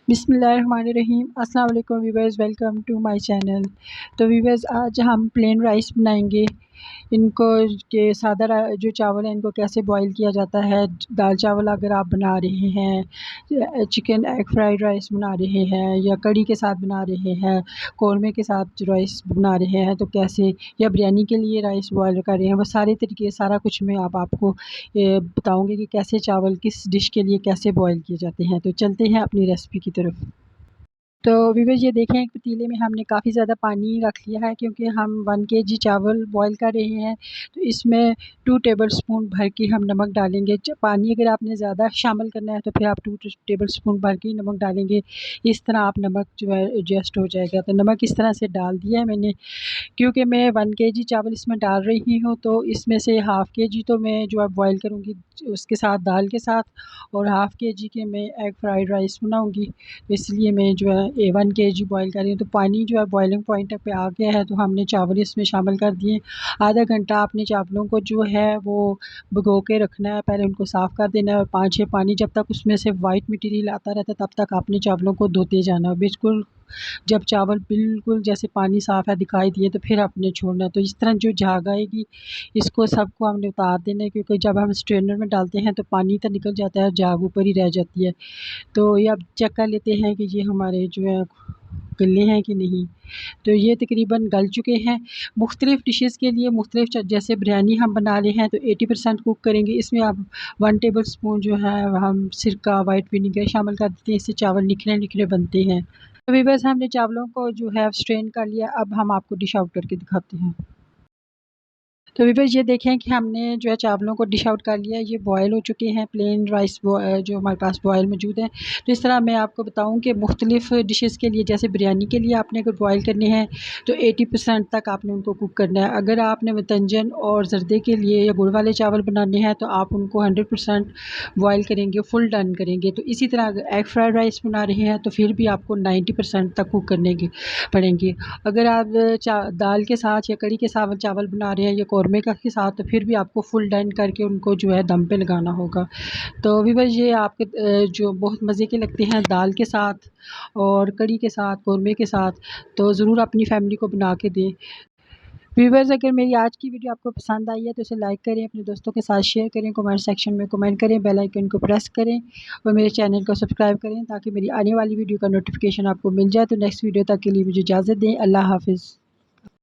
बिस्मिल्लाहिर्रहमानिर्रहीम। अस्सलाम वालेकुम viewers, welcome to my channel. तो व्यूअर्स, आज हम प्लेन राइस बनाएंगे। इनको के सादा जो चावल है इनको कैसे बॉईल किया जाता है। दाल चावल अगर आप बना रहे हैं, चिकन एग फ्राइड राइस बना रहे हैं, या कड़ी के साथ बना रहे हैं, कौरमे के साथ राइस बना रहे हैं, तो कैसे, या बिरयानी के लिए राइस बॉईल कर रहे हैं, वो सारे तरीके सारा कुछ मैं आपको बताऊंगी कि कैसे चावल किस डिश के लिए कैसे बॉईल किए जाते हैं। तो चलते हैं अपनी रेसिपी की तरफ। तो व्यूअर्स, ये देखें, एक पतीले में हमने काफ़ी ज़्यादा पानी रख लिया है, क्योंकि हम 1 केजी चावल बॉईल कर रहे हैं। तो इसमें 2 टेबलस्पून भर के हम नमक डालेंगे। पानी अगर आपने ज़्यादा शामिल करना है तो फिर आप 2 टेबलस्पून भर के नमक डालेंगे। इस तरह आप नमक जो है एडजस्ट हो जाएगा। तो नमक इस तरह से डाल दिया है मैंने, क्योंकि मैं 1 केजी चावल इसमें डाल रही हूँ, तो इसमें से हाफ़ केजी तो मैं जो है बॉईल करूँगी उसके साथ, दाल के साथ, और हाफ़ केजी के मैं एग फ्राइड राइस बनाऊँगी। इसलिए मैं जो है 1 केजी बॉईल कर रही हूँ। तो पानी जो है बॉइलिंग पॉइंट पे आ गया है, तो हमने चावल इसमें शामिल कर दिए। आधा घंटा आपने चावलों को जो है वो भिगो के रखना है, पहले उनको साफ़ कर देना है, और 5-6 पानी जब तक उसमें से वाइट मटीरियल आता रहता है तब तक आपने चावलों को धोते जाना है। बिल्कुल जब चावल बिल्कुल जैसे पानी साफ़ है दिखाई दिए तो फिर आपने छोड़ना है। तो इस तरह जो झाग आएगी इसको सबको हमने उतार देना है, क्योंकि जब हम स्ट्रेनर में डालते हैं तो पानी तो निकल जाता है, झाग ऊपर ही रह जाती है। तो ये अब चेक कर लेते हैं कि ये हमारे जो है गले हैं कि नहीं। तो ये तकरीबन गल चुके हैं। मुख्तलिफ़ डिशेज़ के लिए मुख्तलिफ़, जैसे बिरयानी हम बना रहे हैं तो 80% कुक करेंगे। इसमें आप 1 टेबलस्पून जो है हम सिरका, वाइट विनेगर शामिल कर देते हैं, इससे चावल निखरे-निखरे बनते हैं। तो व्यूअर्स, हमने चावलों को जो है स्ट्रेन कर लिया। अब हम आपको डिश आउट करके दिखाते हैं। तो व्यूअर्स, ये देखें कि हमने जो है चावलों को डिश आउट कर लिया। ये बॉयल हो चुके हैं, प्लेन राइस जो हमारे पास बॉयल मौजूद है। तो इस तरह मैं आपको बताऊं कि मुख्तलिफ़ डिशेज़ के लिए, जैसे बिरयानी के लिए आपने अगर बॉयल करने हैं तो 80% तक आपने उनको कुक करना है। अगर आपने वतंजन और जर्दे के लिए या गुड़ वाले चावल बनाने हैं तो आप उनको 100% बॉयल करेंगे, फुल डन करेंगे। तो इसी तरह अगर एग फ्राइड राइस बना रहे हैं तो फिर भी आपको 90% तक कुक करने की पड़ेंगे। अगर आप दाल के साथ या कड़ी के साथ चावल बना रहे हैं या कौरमे का के साथ, तो फिर भी आपको फुल डन करके उनको जो है दम पे लगाना होगा। तो व्यूअर्स, ये आपके जो बहुत मज़े के लगते हैं दाल के साथ और कड़ी के साथ, कौरमे के साथ, तो ज़रूर अपनी फैमिली को बना के दें। व्यूअर्स, अगर मेरी आज की वीडियो आपको पसंद आई है तो इसे लाइक करें, अपने दोस्तों के साथ शेयर करें, कमेंट सेक्शन में कमेंट करें, बेल आइकन को प्रेस करें और मेरे चैनल को सब्सक्राइब करें, ताकि मेरी आने वाली वीडियो का नोटिफिकेशन आपको मिल जाए। तो नेक्स्ट वीडियो तक के लिए मुझे इजाज़त दें। अल्लाह हाफ़िज़।